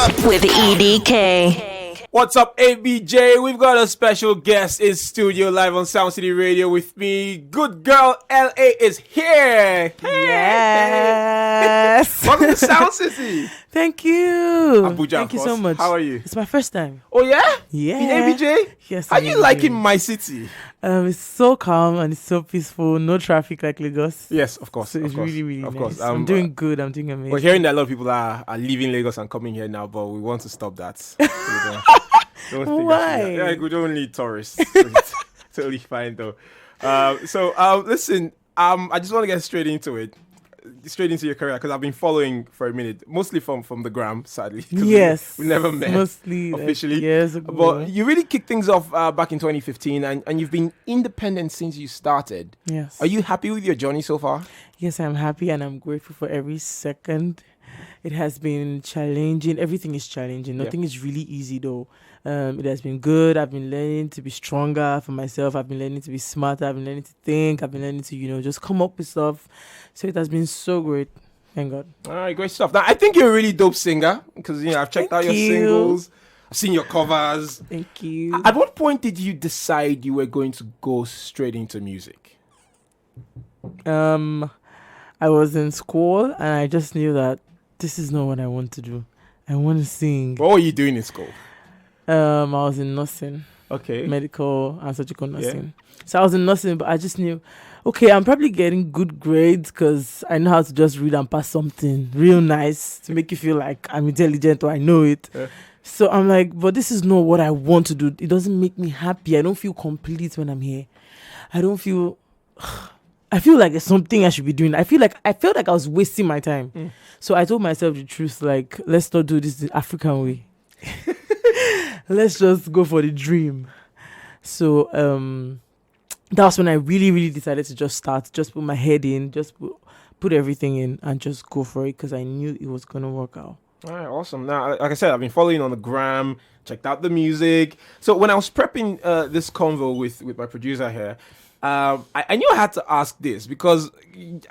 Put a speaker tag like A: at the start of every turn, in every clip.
A: with EDK.
B: What's up, ABJ? We've got a special guest in studio live on Soundcity Radio with me. Good Girl LA is here.
C: Yes.
B: Welcome to Soundcity.
C: Thank you.
B: Abuja,
C: Thank you so much.
B: How are you?
C: It's my first time.
B: Oh, yeah?
C: Yeah.
B: In ABJ?
C: Yes.
B: How you liking my city?
C: It's so calm and it's so peaceful. No traffic like Lagos.
B: Yes, of course.
C: So it's really, really nice. I'm doing good. I'm doing amazing.
B: We're hearing that a lot of people are leaving Lagos and coming here now, but we want to stop that. Don't think
C: Why?
B: Yeah, we don't need tourists. Totally fine though. Listen. I just want to get straight into it, straight into your career, because I've been following for a minute, mostly from the gram, sadly.
C: Yes,
B: we never met
C: mostly
B: officially.
C: Years ago.
B: But you really kicked things off back in 2015, and you've been independent since you started.
C: Yes.
B: Are you happy with your journey so far?
C: Yes, I'm happy and I'm grateful for every second. It has been challenging. Everything is challenging. Nothing is really easy though. It has been good. I've been learning to be stronger for myself. I've been learning to be smarter. I've been learning to think. I've been learning to, just come up with stuff. So it has been so great. Thank God.
B: All right, great stuff. Now, I think you're a really dope singer because, I've checked out your singles. I've seen your covers.
C: Thank you.
B: At what point did you decide you were going to go straight into music?
C: I was in school and I just knew that this is not what I want to do. I want to sing.
B: What were you doing in school?
C: I was in nursing.
B: Okay.
C: Medical and surgical nursing. Yeah. So I was in nursing, but I just knew, okay, I'm probably getting good grades because I know how to just read and pass something real nice to make you feel like I'm intelligent or I know it. Yeah. So I'm like, but this is not what I want to do. It doesn't make me happy. I don't feel complete when I'm here. I feel like there's something I should be doing. I felt like I was wasting my time. So I told myself the truth, like, let's not do this the African way. Let's just go for the dream. So that was when I really, really decided to just put my head in, just put everything in and just go for it because I knew it was going to work out.
B: All right, awesome. Now, like I said, I've been following on the gram, checked out the music. So when I was prepping this convo with my producer here, I knew I had to ask this because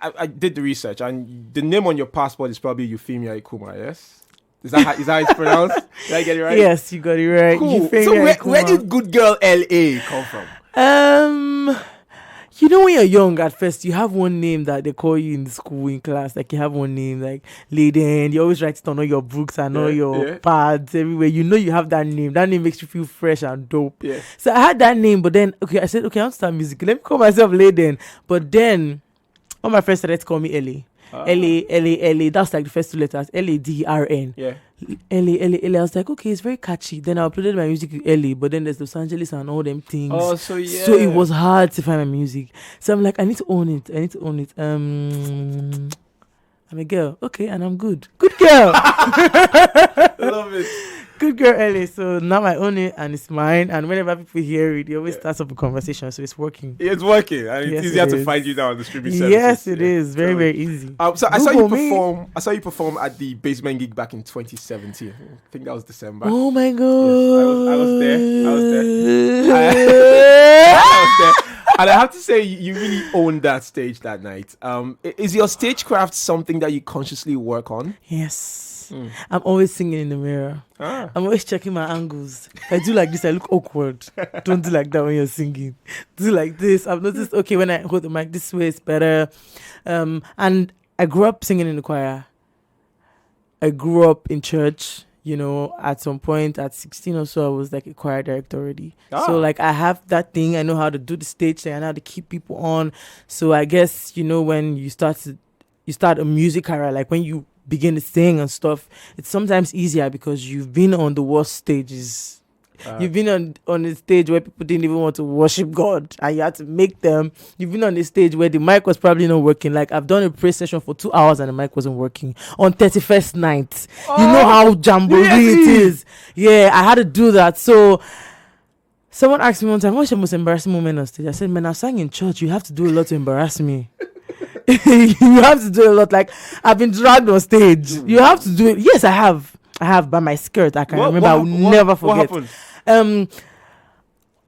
B: I did the research and the name on your passport is probably Euphemia Ikuma, yes? Is that how it's pronounced? Did I get it right?
C: Yes, you got it right.
B: Cool. So where did Good Girl LA come from?
C: When you're young at first, you have one name that they call you in the school, in class. Like, you have one name, like Layden. You always write it on all your books and all your pads everywhere. You have that name. That name makes you feel fresh and dope. Yeah. So I had that name, but then, I said, I want to start music. Let me call myself Layden. But then, all my friends started to call me Ellie. L-A. That's like the first two letters. L-A-D-R-N. Yeah. L-A. I was like, okay, it's very catchy. Then I uploaded my music with Ellie, but then there's Los Angeles and all them things.
B: Oh, so yeah.
C: So it was hard to find my music. So I'm like, I need to own it. I'm a girl. Okay, and I'm good. Good girl.
B: Love it.
C: Good Girl LA. So now I own it and it's mine. And whenever people hear it, it always starts up a conversation. So it's working.
B: It's working. And it's easier to find you now on the streaming services.
C: Yes, it is. Very, very easy.
B: So I saw you perform. I saw you perform at the Basement gig back in 2017. I think that was December.
C: Oh my God.
B: Yes, I was there. And I have to say, you really owned that stage that night. Is your stagecraft something that you consciously work on?
C: Yes. I'm always singing in the mirror. I'm always checking my angles. If I do like this, I look awkward. Don't do like that when you're singing. Do like this. I've noticed, okay, when I hold the mic this way, it's better. And I grew up singing in the choir. I grew up in church. At some point at 16 or so, I was like a choir director already. So like I have that thing. I know how to do the stage thing. I know how to keep people on. So I guess, when you start a music career, like when you begin to sing and stuff, it's sometimes easier because you've been on the worst stages. You've been on a stage where people didn't even want to worship God and you had to make them. You've been on a stage where the mic was probably not working. Like I've done a prayer session for 2 hours and the mic wasn't working on 31st night. You know how jamboree it is. Yeah, I had to do that. So someone asked me one time, what's your most embarrassing moment on stage? I said, man, I sang in church. You have to do a lot to embarrass me. You have to do a lot. Like I've been dragged on stage. You have to do it. Yes, I have by my skirt. I can remember. I will never forget.
B: What happened?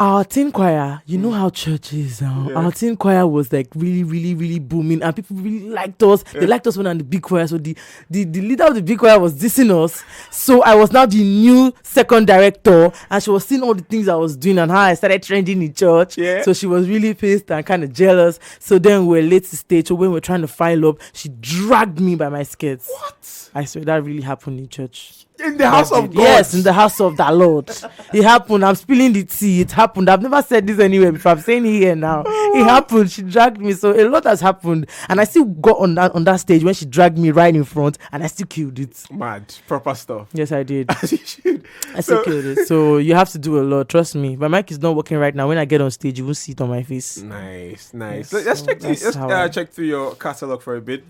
C: our teen choir, you know how church is now.
B: Yeah.
C: Our teen choir was like really, really, really booming, and people really liked us. They liked us when on the big choir. So the leader of the big choir was dissing us. So I was now the new second director, and she was seeing all the things I was doing and how I started trending in church.
B: Yeah.
C: So she was really pissed and kind of jealous. So then we were late to stage. So when we were trying to file up, she dragged me by my skirts.
B: What?
C: I swear that really happened in church.
B: In the house of God?
C: Yes, in the house of the Lord. It happened. I'm spilling the tea. It happened. I've never said this anywhere before. I'm saying it here now. It happened. She dragged me. So a lot has happened. And I still got on that stage when she dragged me right in front, and I still killed it.
B: Mad. Proper stuff.
C: Yes, I did.
B: As you should.
C: I still killed it. So you have to do a lot. Trust me. My mic is not working right now. When I get on stage, you won't see it on my face.
B: Nice.
C: Yes,
B: Let's
C: so
B: check
C: that's how I-
B: check through your catalog for a bit.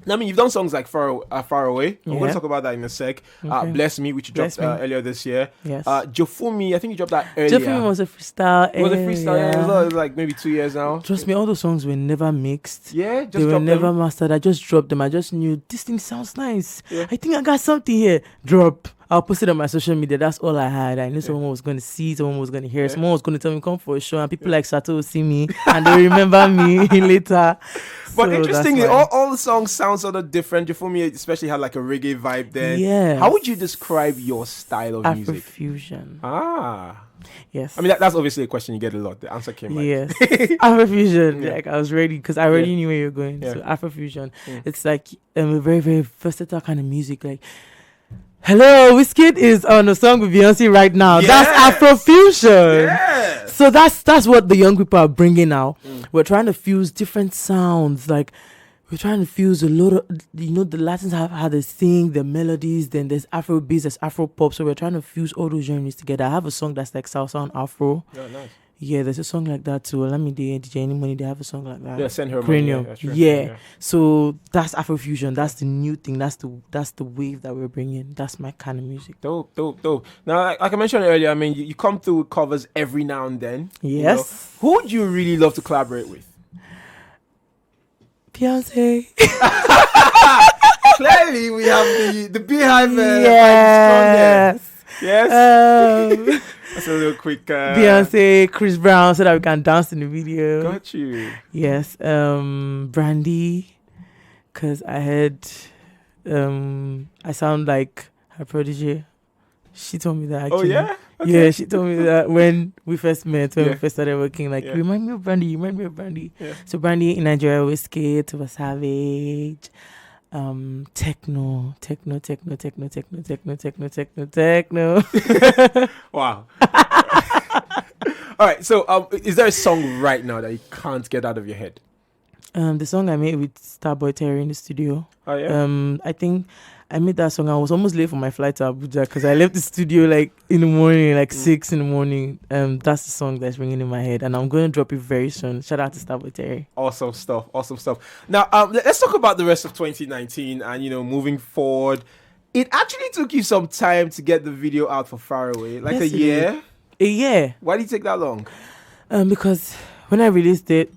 B: I mean, you've done songs like Far Away. I'm going
C: Yeah.
B: to talk about that in a sec.
C: Okay.
B: Bless Me, which you dropped
C: Bless Me.
B: earlier this year.
C: Yes.
B: Jofumi, I think you dropped that earlier.
C: Jeffrey was a freestyle.
B: It was a freestyle. Yeah. It was like maybe 2 years now.
C: Trust me, all those songs were never mixed.
B: Yeah, just
C: They were
B: dropped
C: never
B: them.
C: mastered. I just dropped them. I just knew this thing sounds nice.
B: Yeah.
C: I think I got something here. Drop. I'll post it on my social media. That's all I had. I knew someone was going to see, someone was going to hear, someone was going to tell me come for a show, and people like Sato will see me and they remember me later.
B: But
C: So
B: interestingly,
C: that's why.
B: all the songs sound sort of different. Jofumi especially had like a reggae vibe then.
C: Yes.
B: How would you describe your style of music?
C: Afrofusion.
B: Ah.
C: Yes.
B: I mean, that's obviously a question you get a lot. The answer came like...
C: Yes. Afrofusion.
B: Yeah.
C: Like I was ready because I already
B: Yeah.
C: knew where you're going.
B: Yeah.
C: So Afrofusion. It's like a very, very versatile kind of music. Like, hello, Wizkid is on a song with Beyonce right now.
B: Yes.
C: That's Afrofusion.
B: Yes.
C: So that's what the young people are bringing now. We're trying to fuse different sounds. Like we're trying to fuse a lot of, the Latins have how they sing, the melodies. Then there's Afro beats, there's Afro pop. So we're trying to fuse all those genres together. I have a song that's like salsa and Afro.
B: Oh, nice.
C: Yeah, there's a song like that too. Olamide, DJ Any Money, they have a song like that.
B: Yeah, Send Her
C: Cranium.
B: Money. Yeah,
C: Yeah. So that's Afrofusion. That's the new thing. That's the wave that we're bringing. That's my kind of music.
B: Dope. Now, like I mentioned earlier, I mean, you come through with covers every now and then.
C: Yes.
B: Who would you really love to collaborate with?
C: Beyonce.
B: Clearly, we have the Beehive.
C: Yes.
B: Yes. That's a little quick.
C: Beyonce, Chris Brown, so that we can dance in the video.
B: Got you.
C: Yes. Brandy, because I heard I sound like her protege. She told me that actually.
B: Oh, yeah? Okay.
C: Yeah, she told me that when we first met, when
B: Yeah.
C: we first started working, like,
B: Yeah.
C: you remind me of Brandy, you remind me of Brandy.
B: Yeah.
C: So Brandy in Nigeria, Wizkid, Tuba Savage, techno.
B: Wow. All right. So, is there a song right now that you can't get out of your head?
C: The song I made with Starboy Terry in the studio.
B: Oh, yeah.
C: I think I made that song. I was almost late for my flight to Abuja because I left the studio like in the morning, like 6 in the morning. That's the song that's ringing in my head, and I'm going to drop it very soon. Shout out to Starboy Terry.
B: Awesome stuff. Now, let's talk about the rest of 2019 and, moving forward. It actually took you some time to get the video out for Far Away, like
C: Yes,
B: a
C: it
B: year.
C: did. A year.
B: Why did it take that long?
C: Because when I released it,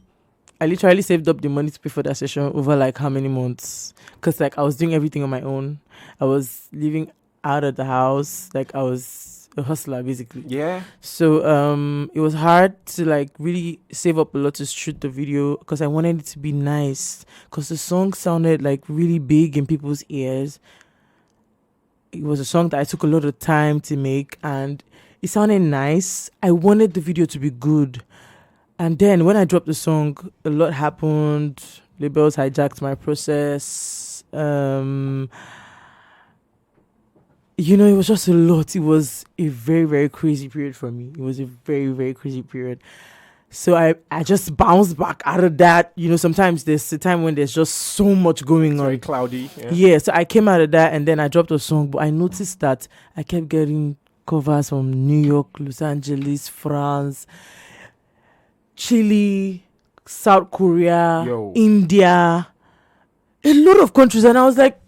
C: I literally saved up the money to pay for that session over like how many months? Because like I was doing everything on my own. I was living out of the house. Like I was a hustler basically.
B: Yeah.
C: So it was hard to like really save up a lot to shoot the video because I wanted it to be nice. Because the song sounded like really big in people's ears. It was a song that I took a lot of time to make and it sounded nice. I wanted the video to be good. And then when I dropped the song, a lot happened. Labels hijacked my process. It was just a lot. It was a very, very crazy period for me. It was a very, very crazy period. So I just bounced back out of that. Sometimes there's a time when there's just so much going on.
B: Very cloudy.
C: Yeah, so I came out of that and then I dropped a song. But I noticed that I kept getting covers from New York, Los Angeles, France, Chile, South Korea, India, a lot of countries. And I was like,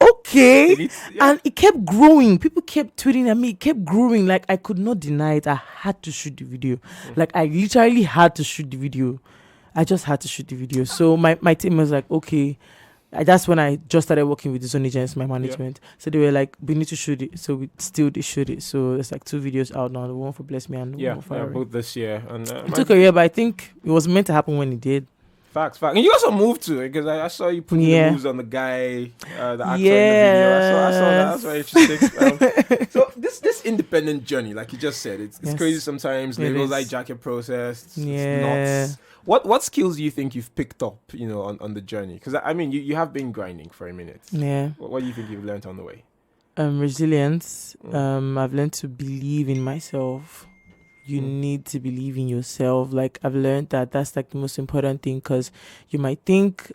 C: okay. And it kept growing. People kept tweeting at me. It kept growing. Like, I could not deny it. I had to shoot the video. Like, I literally had to shoot the video. I just had to shoot the video. So my team was like, okay, that's when I just started working with the Sony Agents, my management. So they were like, we need to shoot it. So we shoot it. So there's like 2 videos out now. The one for Bless Me and the one for Fire.
B: Both this year. And
C: it took a year, but I think it was meant to happen when it did.
B: Facts. And you also moved to it because I saw you putting the moves on the guy, the actor in the video. I saw that. That's very interesting. So this independent journey, like you just said, it's crazy sometimes. Labels hijack your process. It's nuts. What skills do you think you've picked up, on the journey? Because I mean, you have been grinding for a minute.
C: Yeah.
B: What do you think you've learned on the way?
C: Resilience. I've learned to believe in myself. You need to believe in yourself. Like, I've learned that that's like the most important thing, because you might think,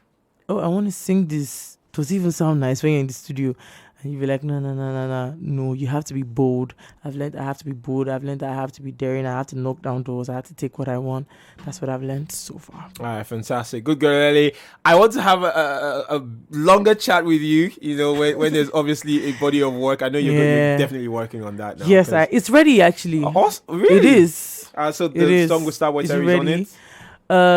C: oh, I want to sing this. Does it even sound nice when you're in the studio? And you'll be like, no, you have to be bold. I've learned I have to be bold. I've learned that I have to be daring. I have to knock down doors. I have to take what I want. That's what I've learned so far.
B: All right, fantastic. Good girl, Ellie. I want to have a longer chat with you, when there's obviously a body of work. I know you're definitely working on that now.
C: Yes, it's ready, actually.
B: Awesome. Really?
C: It is.
B: So the song with Starboy Terry is on it?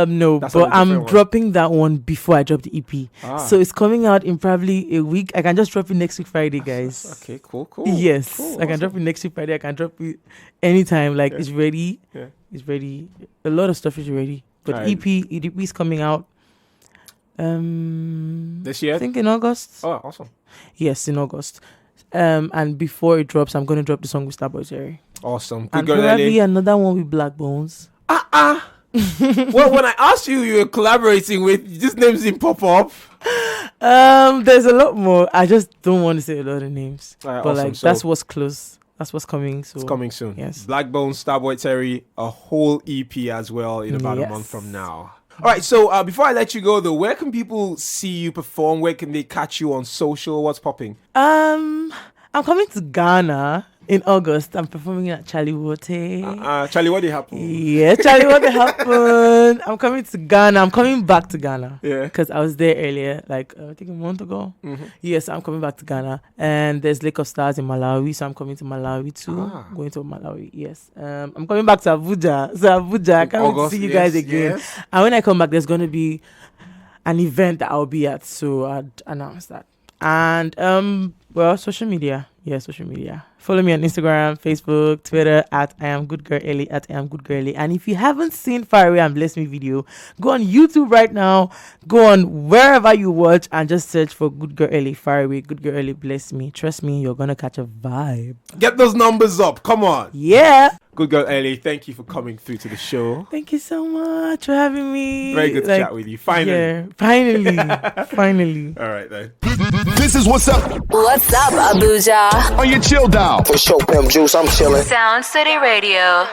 C: No, but I'm dropping that one before I drop the EP. So it's coming out in probably a week. I can just drop it next week Friday, guys.
B: Okay, cool.
C: Yes,
B: cool,
C: I can drop it next week Friday. I can drop it anytime. Like, it's ready.
B: Yeah.
C: It's ready. A lot of stuff is ready. But EP is coming out
B: this year?
C: I think in August.
B: Oh, awesome.
C: Yes, in August. And before it drops, I'm going to drop the song with Starboy Terry.
B: Awesome.
C: Good girl, probably another one with Black Bones.
B: Well, when I asked you were collaborating with, this names didn't pop up.
C: There's a lot more. I just don't want to say a lot of names. But
B: awesome.
C: like, that's what's close. That's what's coming. So
B: it's coming soon.
C: Yes.
B: Black Bones, Starboy Terry, a whole EP as well in about a month from now. All right. So before I let you go, though, where can people see you perform? Where can they catch you on social? What's popping?
C: I'm coming to Ghana in August. I'm performing at Charlie Wote.
B: Charlie, what did happen?
C: Yeah, Charlie, what happened? I'm coming to Ghana. I'm coming back to Ghana. Yeah. Because I was there earlier, like I think a month ago. Mm-hmm. Yes, I'm coming back to Ghana. And there's Lake of Stars in Malawi, so I'm coming to Malawi too. Going to Malawi, yes. I'm coming back to Abuja. So Abuja, I can't wait to see you guys again. Yes. And when I come back, there's going to be an event that I'll be at, so I'd announce that. And social media. Yeah, social media. Follow me on Instagram, Facebook, Twitter at I am GoodGirl Ellie, at I am GoodGirl Ellie. And if you haven't seen Far Away and Bless Me video, go on YouTube right now. Go on wherever you watch and just search for GoodGirl Ellie, Far Away, GoodGirl Ellie, Bless Me. Trust me, you're gonna catch a vibe.
B: Get those numbers up. Come on.
C: Yeah.
B: Good girl, Ellie. Thank you for coming through to the show.
C: Thank you so much for having me.
B: Very good to chat with you. Finally.
C: Yeah, finally. Finally.
B: All right, then.
D: This is What's Up.
A: What's up, Abuja?
D: On your chill down.
E: For sure, Pimp Juice, I'm chilling.
A: Soundcity Radio.